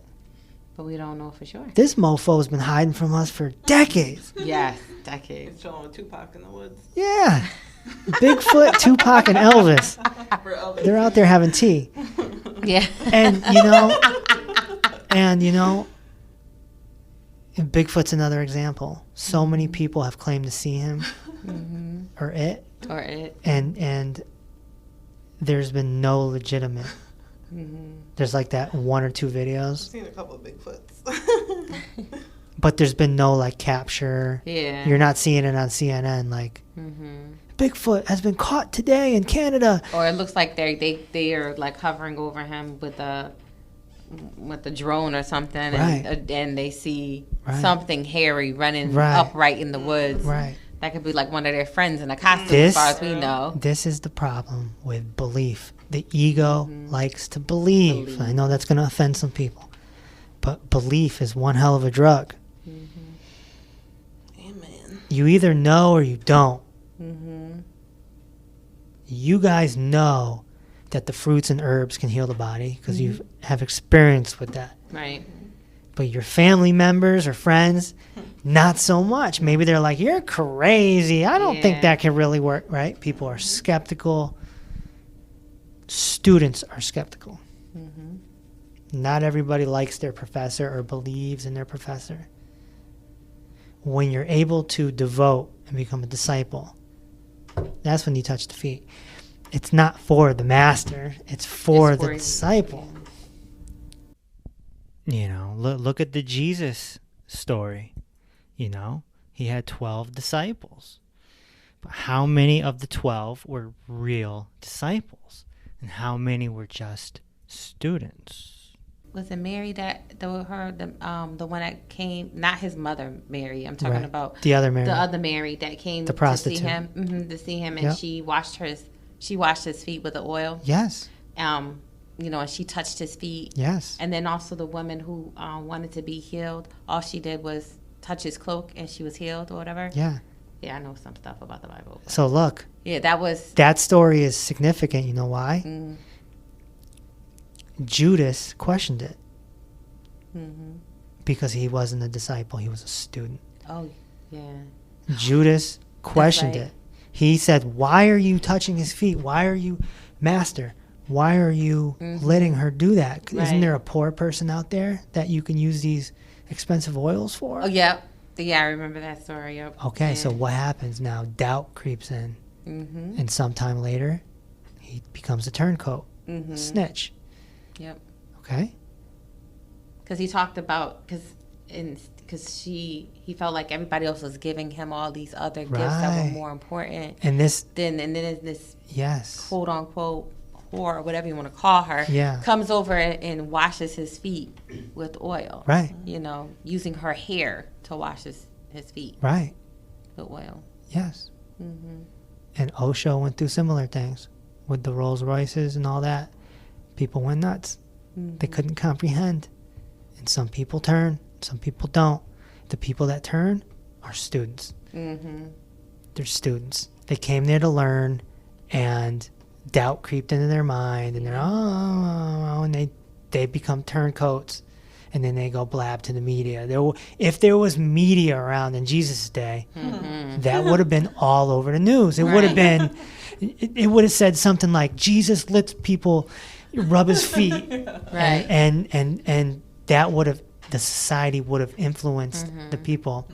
But we don't know for sure. This mofo's been hiding from us for decades. Yes, decades. He's chilling with Tupac in the woods. Yeah. Bigfoot, Tupac, and Elvis. They're out there having tea. Yeah. And, you know, and Bigfoot's another example. So many people have claimed to see him or it. Or it. And there's been no legitimate. There's like that one or two I've videos. seen a couple of Bigfoots. But there's been no like capture. Yeah. You're not seeing it on CNN like Bigfoot has been caught today in Canada. Or it looks like they are like hovering over him with a drone or something, Right. and they see Right. something hairy running Right. upright in the woods. Right. That could be like one of their friends in a costume, This- as far as we know. This is the problem with belief. The ego likes to believe. I know that's going to offend some people. But belief is one hell of a drug. Amen. You either know or you don't. You guys know that the fruits and herbs can heal the body because you have experience with that. Right. But your family members or friends, not so much. Maybe they're like, you're crazy. I don't think Yeah. that can really work, right? People are skeptical. Students are skeptical. Not everybody likes their professor or believes in their professor. When you're able to devote and become a disciple, that's when you touch the feet. It's not for the master, it's for the disciple. You know, look at the Jesus story. You know, he had 12 disciples. But how many of the 12 were real disciples? And how many were just students? Was it Mary that the one that came? Not his mother, Mary. I'm talking Right. about The other Mary. the other Mary that came The to prostitute. see him. To see him, and Yep. she washed his feet with the oil. Yes. You know, and she touched his feet. Yes. And then also the woman who wanted to be healed, all she did was touch his cloak, and she was healed or whatever. Yeah. Yeah, I know some stuff about the Bible. So look, Yeah, that was. that story is significant. You know why? Mm, Judas questioned it mhm. because he wasn't a disciple. He was a student. Oh, yeah. Judas questioned right. it. He said, why are you touching his feet? Why are you, master, why are you letting her do that? Right. Isn't there a poor person out there that you can use these expensive oils for? Oh, yeah. Yeah, I remember that story. Yep. Okay, Yeah. so what happens now? Doubt creeps in. Mhm. And sometime later, he becomes a turncoat, Mhm. snitch. Yep. Okay? Because he talked about he felt like everybody else was giving him all these other gifts that Right. were more important. And this, And then this yes. quote unquote whore, or whatever you want to call her, Yeah. comes over and washes his feet with oil. Right. You know, using her hair to wash his feet Right. with oil. Yes. Mm-hmm. And Osho went through similar things with the Rolls Royces and all that. People went nuts. They couldn't comprehend. And some people turn, some people don't. The people that turn are students. Mm-hmm. They're students. They came there to learn, and doubt creeped into their mind, and they're, and they become turncoats, and then they go blab to the media. If there was media around in Jesus' day, that would have been all over the news. It would have been, it would have said something like, Jesus lets people rub his feet. Right. And that would have, the society would have influenced the people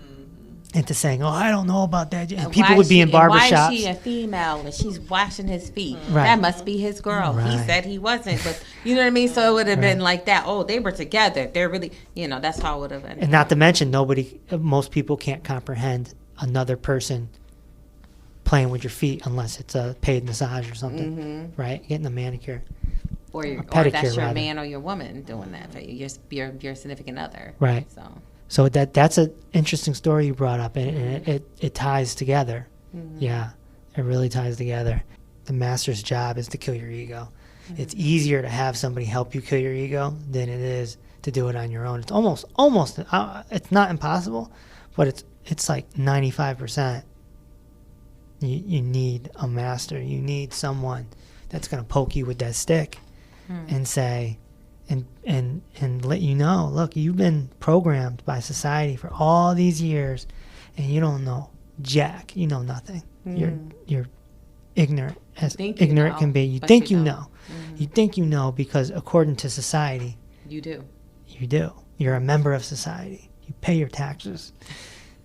into saying, oh, I don't know about that. And people would be in barbershops. Why is she a female and she's washing his feet? Right. That must be his girl. He Right. said he wasn't, but you know what I mean? So it would have been like that. Oh, they were together. They're really, that's how it would have been. And not to mention, most people can't comprehend another person playing with your feet unless it's a paid massage or something, right? Getting a manicure. Or pedicure, that's your rather. man or your woman doing that for you. Your significant other. Right. So that's an interesting story you brought up, and it ties together. Yeah, it really ties together. The master's job is to kill your ego. It's easier to have somebody help you kill your ego than it is to do it on your own. It's almost it's not impossible, but it's like 95%. You need a master. You need someone that's going to poke you with that stick and say, and let you know, look, you've been programmed by society for all these years, and you don't know jack. You know nothing. You're ignorant as Think you ignorant know, can be. You but think you you don't. know. You think you know because according to society, You do. you do. You're a member of society. You pay your taxes,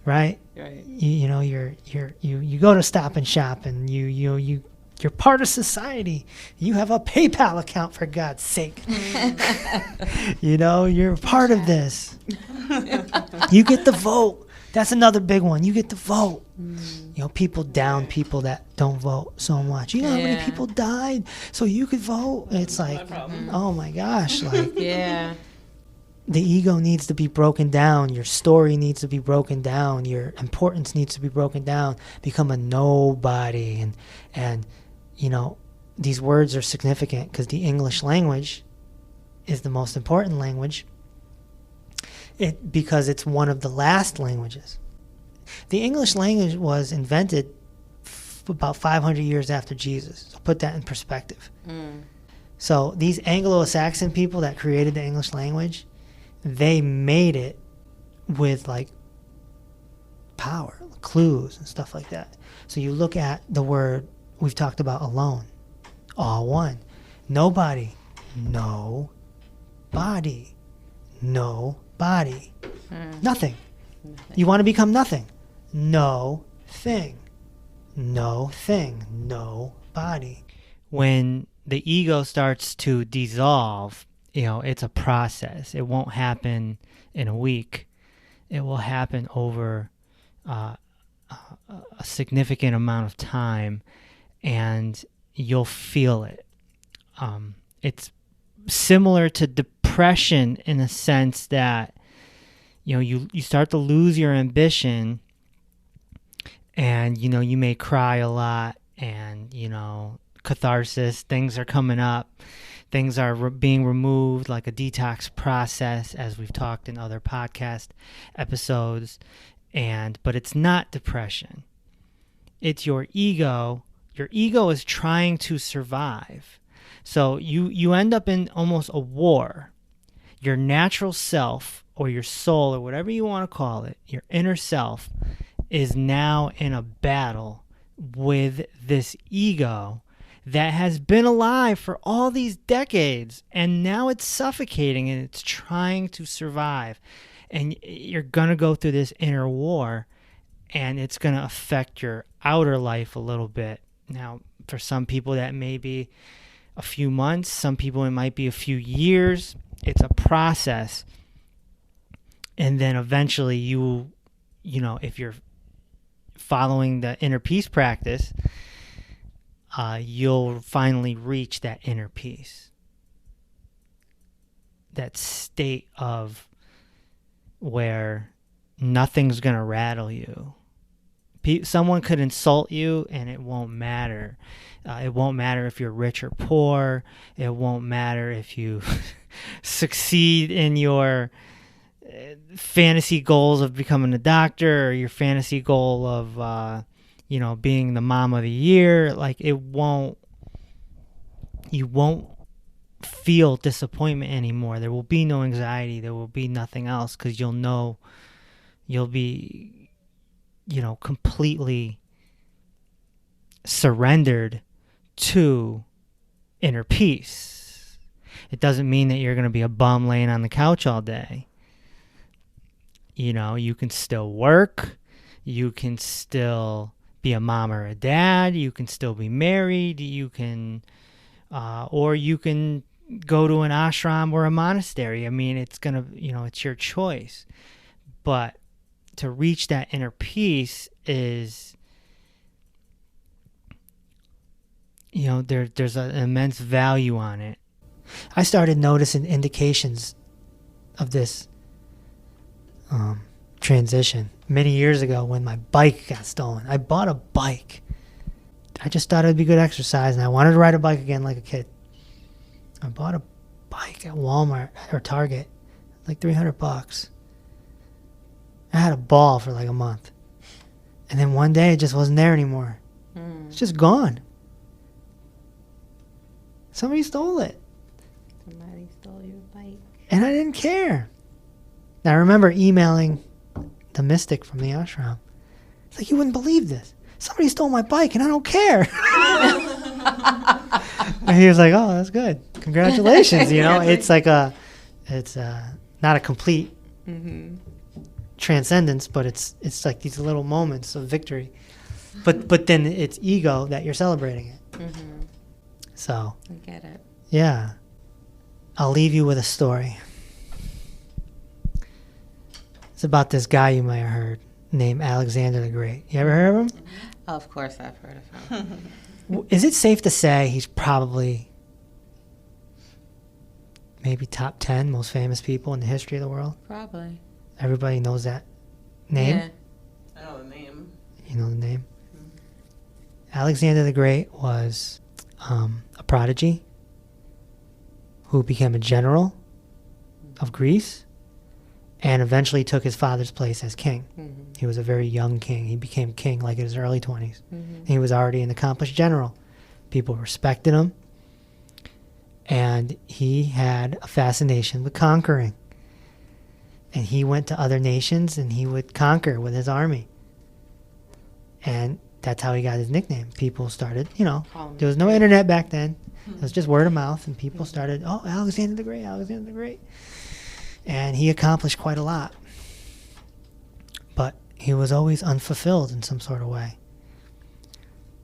right? Right. You know you go to Stop and Shop, and you're part of society. You have a PayPal account, for God's sake. You're part of this. You get the vote. That's another big one. You get the vote. People down people that don't vote so much. You know how many Yeah. people died so you could vote? It's like, oh my gosh, like Yeah. the ego needs to be broken down. Your story needs to be broken down. Your importance needs to be broken down. Become a nobody. And these words are significant because the English language is the most important language. Because it's one of the last languages. The English language was invented about 500 years after Jesus. So put that in perspective. So these Anglo-Saxon people that created the English language, they made it with like power, clues and stuff like that. So you look at the word we've talked about, alone, all one. Nobody, no body, no body, nothing. You want to become nothing. No thing, no thing, no body. When the ego starts to dissolve, it's a process. It won't happen in a week. It will happen over a significant amount of time, and you'll feel it. It's similar to depression in a sense that you start to lose your ambition, and you may cry a lot, and catharsis, things are coming up, things are being removed, like a detox process, as we've talked in other podcast episodes. But it's not depression. It's your ego. Your ego is trying to survive. So you end up in almost a war. Your natural self, or your soul, or whatever you want to call it, your inner self, is now in a battle with this ego that has been alive for all these decades, and now it's suffocating and it's trying to survive. And you're going to go through this inner war, and it's going to affect your outer life a little bit. Now, for some people that may be a few months, some people it might be a few years. It's a process. And then eventually if you're following the inner peace practice, you'll finally reach that inner peace. That state of where nothing's going to rattle you. Someone could insult you and it won't matter. It won't matter if you're rich or poor. It won't matter if you succeed in your fantasy goals of becoming a doctor, or your fantasy goal of being the mom of the year. Like, you won't feel disappointment anymore. There will be no anxiety. There will be nothing else, because you'll know you'll be completely surrendered to inner peace. It doesn't mean that you're going to be a bum laying on the couch all day. You can still work. You can still be a mom or a dad. You can still be married. You can, or you can go to an ashram or a monastery. I mean, it's it's your choice. But to reach that inner peace is, there's an immense value on it. I started noticing indications of this transition many years ago when my bike got stolen. I bought a bike. I just thought it'd be good exercise, and I wanted to ride a bike again like a kid. I bought a bike at Walmart or Target, like $300. I had a ball for like a month. And then one day it just wasn't there anymore. It's just gone. Somebody stole it. Somebody stole your bike. And I didn't care. And I remember emailing the mystic from the ashram. It's like, you wouldn't believe this. Somebody stole my bike and I don't care. And he was like, oh, that's good. Congratulations. It's like it's not a complete transcendence, but it's like these little moments of victory. But then it's ego that you're celebrating it. Mm-hmm. So I get it. Yeah. I'll leave you with a story. It's about this guy you might have heard named Alexander the Great. You ever heard of him? Of course I've heard of him. Is it safe to say he's probably maybe top 10 most famous people in the history of the world? Probably. Everybody knows that name? Yeah. I know the name. You know the name? Mm-hmm. Alexander the Great was a prodigy who became a general of Greece and eventually took his father's place as king. Mm-hmm. He was a very young king. He became king like in his early 20s. Mm-hmm. He was already an accomplished general. People respected him. And he had a fascination with conquering. And he went to other nations and he would conquer with his army. And that's how he got his nickname. People started, Calling him there was no internet back then. It was just word of mouth, and people started, oh, Alexander the Great, Alexander the Great. And he accomplished quite a lot. But he was always unfulfilled in some sort of way.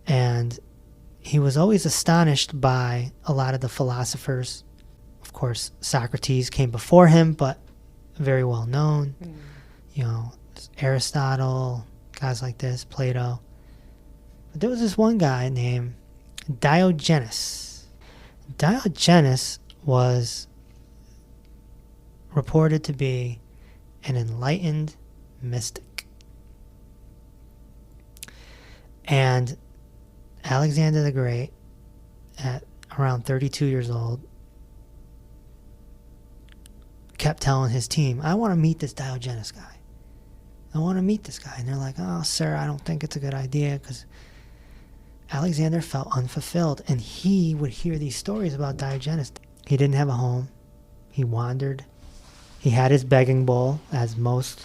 And he was always astonished by a lot of the philosophers. Of course, Socrates came before him, but very well known. Aristotle, guys like this, Plato. But there was this one guy named Diogenes. Diogenes was reported to be an enlightened mystic. And Alexander the Great, at around 32 years old, kept telling his team, I want to meet this Diogenes guy. I want to meet this guy. And they're like, oh, sir, I don't think it's a good idea, because Alexander felt unfulfilled. And he would hear these stories about Diogenes. He didn't have a home. He wandered. He had his begging bowl, as a lot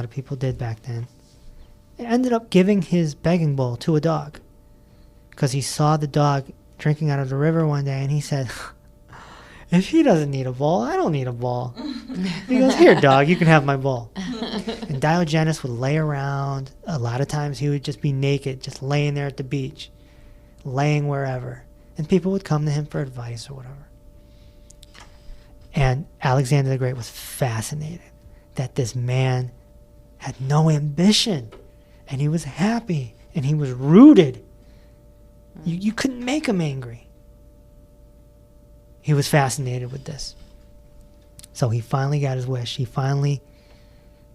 of people did back then. He ended up giving his begging bowl to a dog, because he saw the dog drinking out of the river one day, and he said, if he doesn't need a bowl, I don't need a bowl. He goes, here, dog, you can have my bowl. And Diogenes would lay around. A lot of times he would just be naked, just laying there at the beach, laying wherever. And people would come to him for advice or whatever. And Alexander the Great was fascinated that this man had no ambition, and he was happy, and he was rooted. You couldn't make him angry. He was fascinated with this. So he finally got his wish. He finally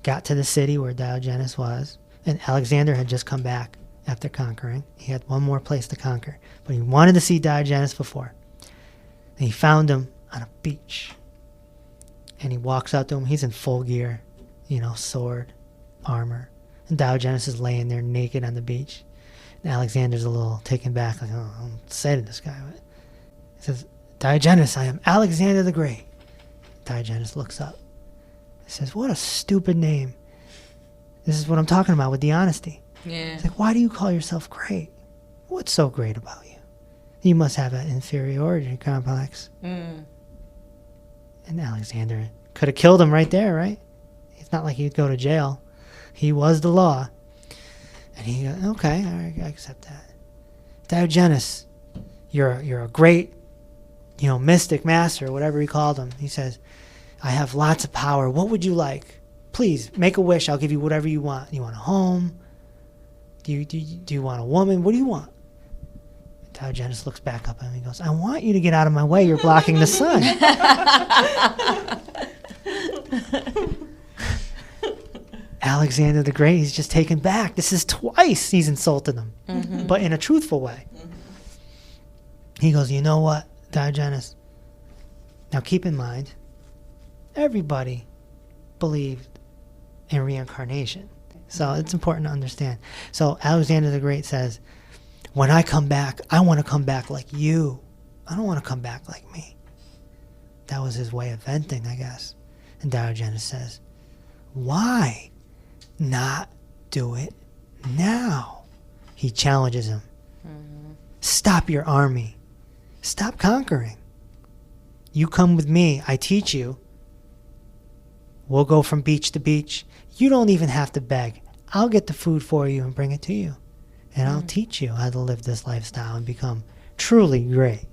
got to the city where Diogenes was, and Alexander had just come back after conquering. He had one more place to conquer, but he wanted to see Diogenes before. And he found him on a beach. And he walks up to him. He's in full gear, sword, armor. And Diogenes is laying there naked on the beach. And Alexander's a little taken back, like, oh, I don't say to this guy. But he says, Diogenes, I am Alexander the Great. Diogenes looks up. He says, what a stupid name. This is what I'm talking about with the honesty. Yeah. It's like, why do you call yourself great? What's so great about you? You must have an inferiority complex. And Alexander could have killed him right there, right? It's not like he'd go to jail. He was the law. And he goes, okay, all right, I accept that. Diogenes, you're a great, mystic master, whatever he called him. He says, I have lots of power. What would you like? Please, make a wish. I'll give you whatever you want. You want a home? Do you want a woman? What do you want? Diogenes looks back up at him and goes, I want you to get out of my way. You're blocking the sun. Alexander the Great, he's just taken back. This is twice he's insulted him, but in a truthful way. He goes, you know what, Diogenes? Now keep in mind, everybody believed in reincarnation. So it's important to understand. So Alexander the Great says, when I come back, I want to come back like you. I don't want to come back like me. That was his way of venting, I guess. And Diogenes says, why not do it now? He challenges him. Stop your army. Stop conquering. You come with me. I teach you. We'll go from beach to beach. You don't even have to beg. I'll get the food for you and bring it to you. And I'll teach you how to live this lifestyle and become truly great.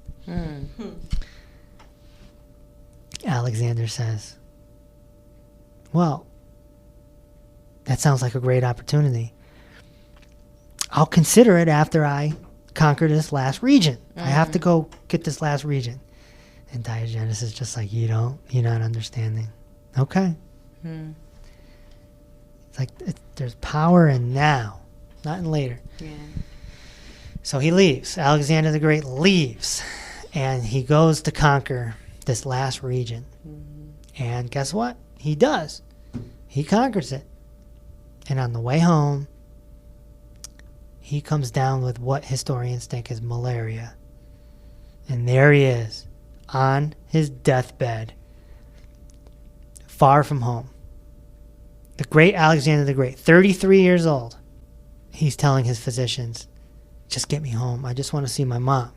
Alexander says, well, that sounds like a great opportunity. I'll consider it after I conquer this last region. I have to go get this last region. And Diogenes is just like, you're not understanding. Okay. It's like there's power in now, not in later. Yeah. So he leaves. Alexander the Great leaves. And he goes to conquer this last region. And guess what? He does. He conquers it. And on the way home, he comes down with what historians think is malaria. And there he is, on his deathbed, far from home. The great Alexander the Great, 33 years old. He's telling his physicians, just get me home. I just want to see my mom.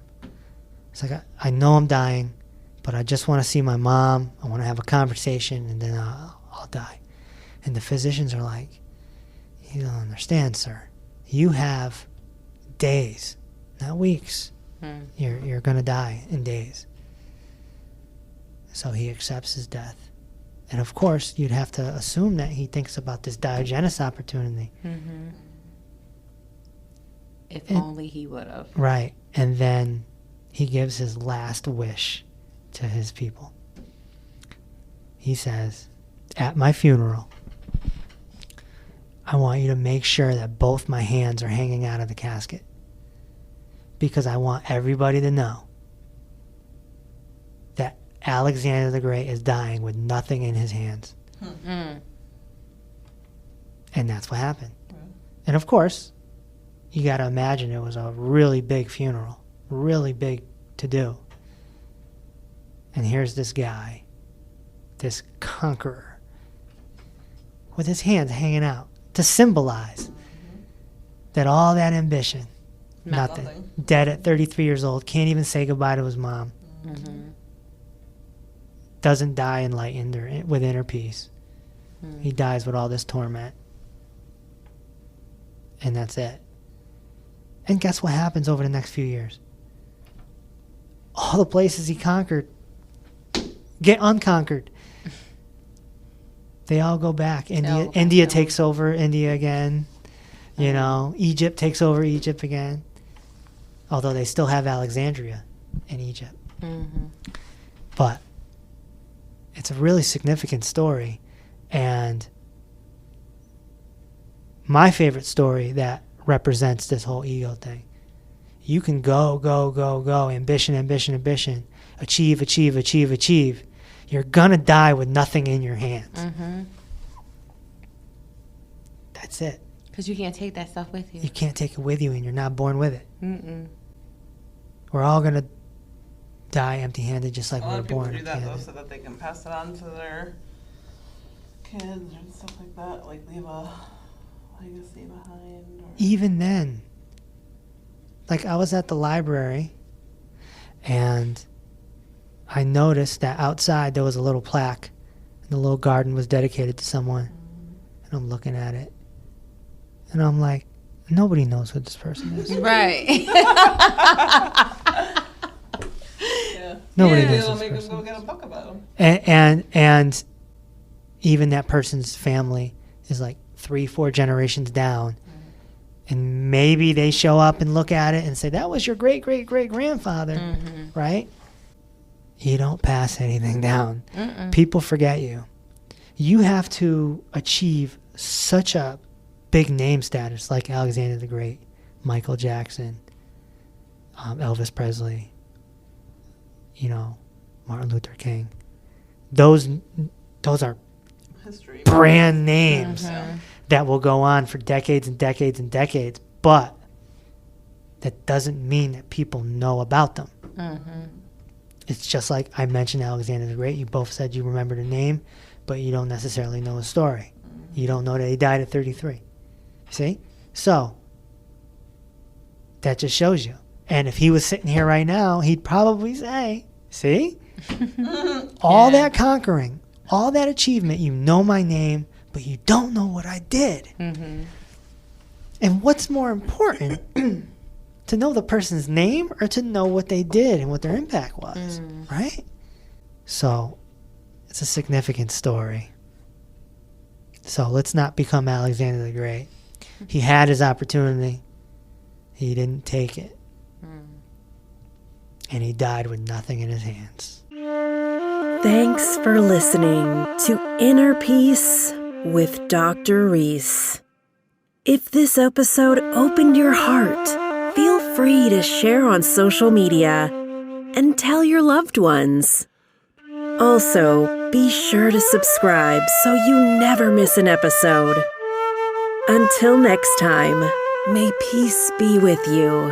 It's like, I know I'm dying, but I just want to see my mom. I want to have a conversation, and then I'll die. And the physicians are like, you don't understand, sir. You have days, not weeks. You're going to die in days. So he accepts his death. And of course, you'd have to assume that he thinks about this Diogenes opportunity. If only he would have. Right. And then he gives his last wish to his people. He says, at my funeral, I want you to make sure that both my hands are hanging out of the casket. Because I want everybody to know that Alexander the Great is dying with nothing in his hands. And that's what happened. And of course, you got to imagine it was a really big funeral, really big to do. And here's this guy, this conqueror, with his hands hanging out to symbolize that all that ambition, nothing. Dead at 33 years old, can't even say goodbye to his mom. Doesn't die enlightened or with inner peace. He dies with all this torment. And that's it. And guess what happens over the next few years? All the places he conquered get unconquered. They all go back. India takes over India again. You know, Egypt takes over Egypt again. Although they still have Alexandria in Egypt. But it's a really significant story. And my favorite story that represents this whole ego thing. You can go, ambition, achieve. You're gonna die with nothing in your hands. That's it. Because you can't take that stuff with you. You can't take it with you, and you're not born with it. We're all gonna die empty-handed, just like we were born empty-handed. A lot of people do that, though, so that they can pass it on to their kids and stuff like that. Like, leave a legacy behind. Or... Even then, like, I was at the library, and I noticed that outside there was a little plaque, and the little garden was dedicated to someone. And I'm looking at it, and I'm like, nobody knows who this person is. Right. Nobody knows It'll this make them person. go get a book about them. And even that person's family is like 3-4 generations down. And maybe they show up and look at it and say, that was your great-great-great-grandfather, right? You don't pass anything down. People forget you. You have to achieve such a big name status like Alexander the Great, Michael Jackson, Elvis Presley, you know, Martin Luther King. Those are History. brand names that will go on for decades and decades and decades, but that doesn't mean that people know about them. It's just like I mentioned Alexander the Great. You both said you remember the name, but you don't necessarily know his story. You don't know that he died at 33. See? So, that just shows you. And if he was sitting here right now, he'd probably say, see? All that conquering, all that achievement, you know my name, but you don't know what I did. And what's more important, to know the person's name or to know what they did and what their impact was, right? So, it's a significant story. So let's not become Alexander the Great. He had his opportunity. He didn't take it. And he died with nothing in his hands. Thanks for listening to Inner Peace with Dr. Reese. If this episode opened your heart, feel free to share on social media and tell your loved ones. Also, be sure to subscribe so you never miss an episode. Until next time, may peace be with you.